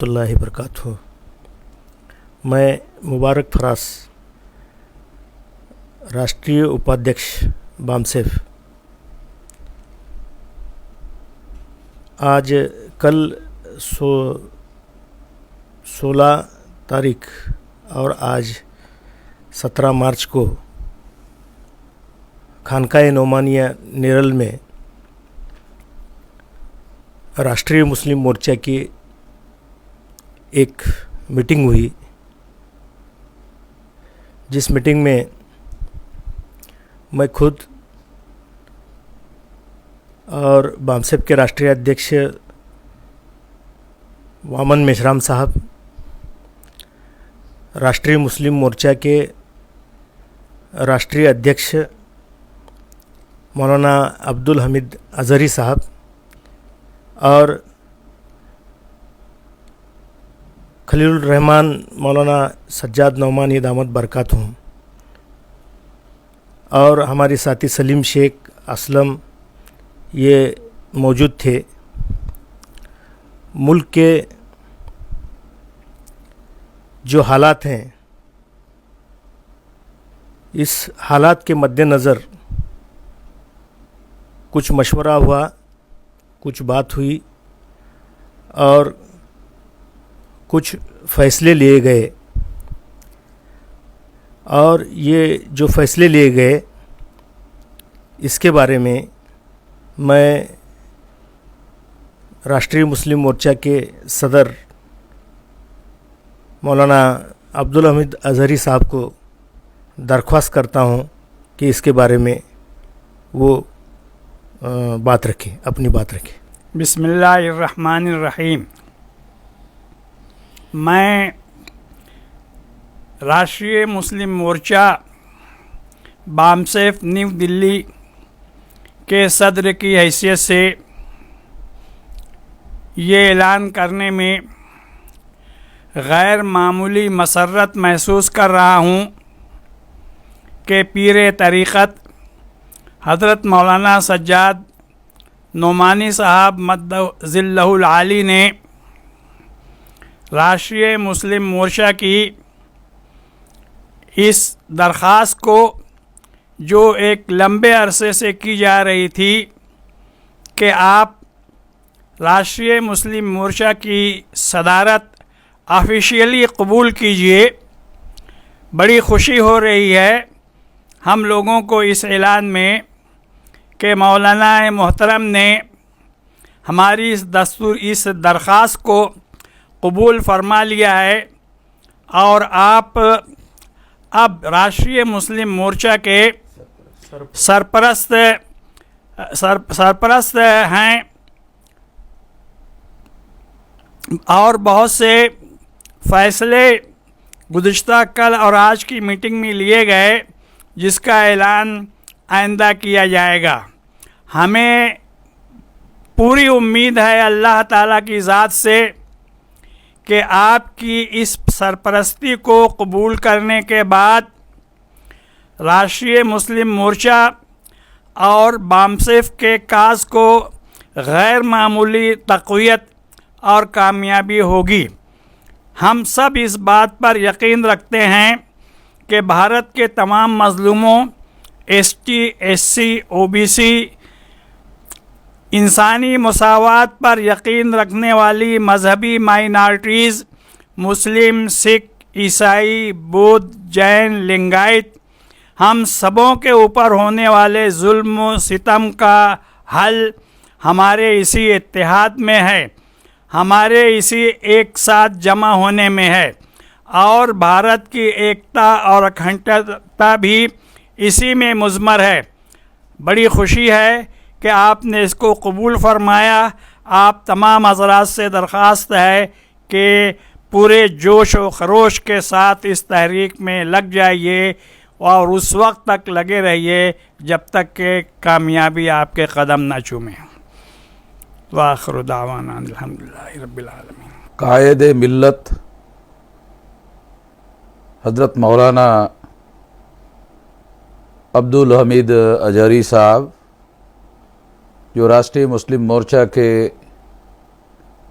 اللہ وبرکاتہ۔ میں مبارک فراز، راشٹریہ اپادھیکش بامسیف، آج کل 16 تاریخ اور آج 17 مارچ کو خانقاہ نعمانیہ نیرل میں راشٹریہ مسلم مورچہ کی ایک میٹنگ ہوئی، جس میٹنگ میں میں خود اور بامسیف کے راشٹریہ ادھیکش وامن میشرام صاحب، راشٹریہ مسلم مورچہ کے راشٹریہ ادھیکش مولانا عبدالحمید اظہری صاحب اور خلیل الرحمان مولانا سجاد نعمانی دامت برکاتہم اور ہمارے ساتھی سلیم شیخ اسلم یہ موجود تھے۔ ملک کے جو حالات ہیں، اس حالات کے مد نظر کچھ مشورہ ہوا، کچھ بات ہوئی اور کچھ فیصلے لیے گئے، اور یہ جو فیصلے لیے گئے اس کے بارے میں میں راشٹریہ مسلم مورچہ کے صدر مولانا عبدالحمید اظہری صاحب کو درخواست کرتا ہوں کہ اس کے بارے میں وہ بات رکھیں، اپنی بات رکھیں۔ بسم اللہ الرحمن الرحیم۔ میں راشٹریہ مسلم مورچہ بامسیف نیو دلی کے صدر کی حیثیت سے یہ اعلان کرنے میں غیر معمولی مسرت محسوس کر رہا ہوں کہ پیر طریقت حضرت مولانا سجاد نعمانی صاحب مد ظلہ العالی نے راشٹریہ مسلم مورچہ کی اس درخواست کو، جو ایک لمبے عرصے سے کی جا رہی تھی کہ آپ راشٹریہ مسلم مورچہ کی صدارت آفیشیلی قبول کیجئے، بڑی خوشی ہو رہی ہے ہم لوگوں کو اس اعلان میں کہ مولانا محترم نے ہماری اس درخواست کو قبول فرما لیا ہے، اور آپ اب راشٹریہ مسلم مورچہ کے سرپرست ہیں، اور بہت سے فیصلے گزشتہ کل اور آج کی میٹنگ میں لیے گئے، جس کا اعلان آئندہ کیا جائے گا۔ ہمیں پوری امید ہے اللہ تعالیٰ کی ذات سے کہ آپ کی اس سرپرستی کو قبول کرنے کے بعد راشٹریہ مسلم مورچہ اور بامسیف کے کاز کو غیر معمولی تقویت اور کامیابی ہوگی۔ ہم سب اس بات پر یقین رکھتے ہیں کہ بھارت کے تمام مظلوموں، S T, S C, O B C, انسانی مساوات پر یقین رکھنے والی مذہبی مائنارٹیز، مسلم، سکھ، عیسائی، بدھ، جین، لنگائت، ہم سبوں کے اوپر ہونے والے ظلم و ستم کا حل ہمارے اسی اتحاد میں ہے، ہمارے اسی ایک ساتھ جمع ہونے میں ہے، اور بھارت کی ایکتا اور اکھنڈتا بھی اسی میں مضمر ہے۔ بڑی خوشی ہے کہ آپ نے اس کو قبول فرمایا۔ آپ تمام حضرات سے درخواست ہے کہ پورے جوش و خروش کے ساتھ اس تحریک میں لگ جائیے، اور اس وقت تک لگے رہیے جب تک کہ کامیابی آپ کے قدم نہ چومے۔ وآخر دعوانا الحمدللہ رب العالمین۔ قائد ملت حضرت مولانا عبدالحمید اظہری صاحب، جو راشٹریہ مسلم مورچہ کے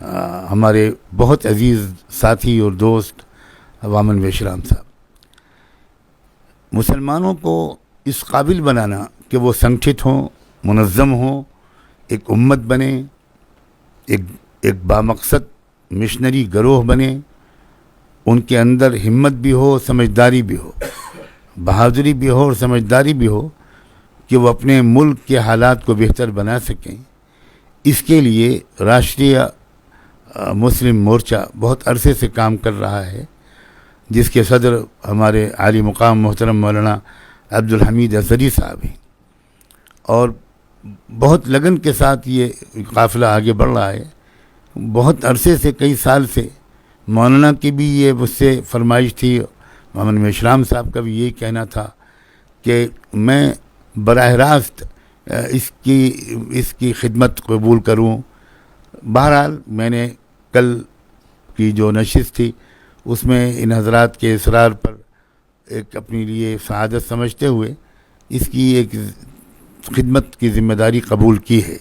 ہمارے بہت عزیز ساتھی اور دوست وامن ویشرام صاحب. مسلمانوں کو اس قابل بنانا کہ وہ سنگٹھت ہوں، منظم ہوں، ایک امت بنے، ایک بامقصد مشنری گروہ بنے، ان کے اندر ہمت بھی ہو، سمجھداری بھی ہو، بہادری بھی ہو اور سمجھداری بھی ہو کہ وہ اپنے ملک کے حالات کو بہتر بنا سکیں. اس کے لیے راشٹریہ مسلم مورچہ بہت عرصے سے کام کر رہا ہے، جس کے صدر ہمارے عالی مقام محترم مولانا عبدالحمید اظہری صاحب ہیں، اور بہت لگن کے ساتھ یہ قافلہ آگے بڑھ رہا ہے. بہت عرصے سے، کئی سال سے مولانا کی بھی یہ مجھ سے فرمائش تھی، محمد ویشرام صاحب کا بھی یہی کہنا تھا کہ میں براہ راست اس کی خدمت قبول کروں. بہرحال میں نے کل کی جو نشست تھی اس میں ان حضرات کے اصرار پر ایک اپنے لیے سعادت سمجھتے ہوئے اس کی ایک خدمت کی ذمہ داری قبول کی ہے.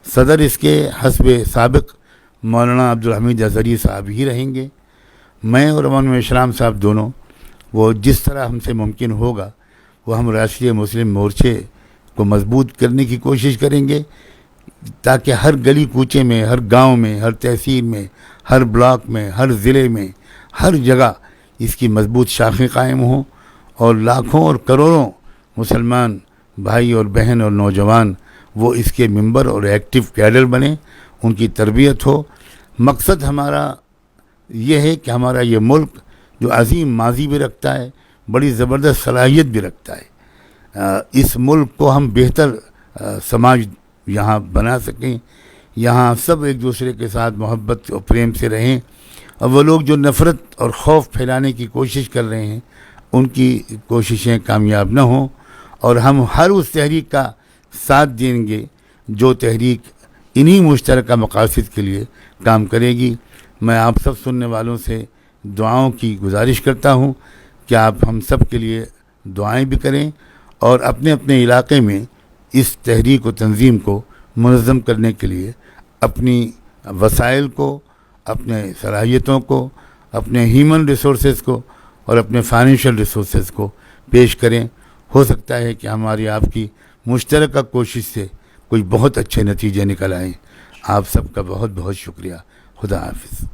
صدر اس کے حسب سابق مولانا عبدالحمید اظہری صاحب ہی رہیں گے. میں اور مولانا ویشرام صاحب دونوں وہ جس طرح ہم سے ممکن ہوگا وہ ہم راشٹریہ مسلم مورچے کو مضبوط کرنے کی کوشش کریں گے، تاکہ ہر گلی کوچے میں، ہر گاؤں میں، ہر تحصیل میں، ہر بلاک میں، ہر ضلع میں، ہر جگہ اس کی مضبوط شاخیں قائم ہوں، اور لاکھوں اور کروڑوں مسلمان بھائی اور بہن اور نوجوان وہ اس کے ممبر اور ایکٹیو کیڈر بنیں، ان کی تربیت ہو. مقصد ہمارا یہ ہے کہ ہمارا یہ ملک جو عظیم ماضی بھی رکھتا ہے، بڑی زبردست صلاحیت بھی رکھتا ہے، اس ملک کو ہم بہتر سماج یہاں بنا سکیں، یہاں سب ایک دوسرے کے ساتھ محبت اور پریم سے رہیں، اور وہ لوگ جو نفرت اور خوف پھیلانے کی کوشش کر رہے ہیں ان کی کوششیں کامیاب نہ ہوں، اور ہم ہر اس تحریک کا ساتھ دیں گے جو تحریک انہی مشترکہ مقاصد کے لیے کام کرے گی. میں آپ سب سننے والوں سے دعاؤں کی گزارش کرتا ہوں کہ آپ ہم سب کے لیے دعائیں بھی کریں، اور اپنے اپنے علاقے میں اس تحریک و تنظیم کو منظم کرنے کے لیے اپنی وسائل کو، اپنے صلاحیتوں کو، اپنے ہیومن ریسورسز کو اور اپنے فائنینشیل ریسورسز کو پیش کریں. ہو سکتا ہے کہ ہماری آپ کی مشترکہ کوشش سے کوئی بہت اچھے نتیجے نکل آئیں. آپ سب کا بہت بہت شکریہ. خدا حافظ.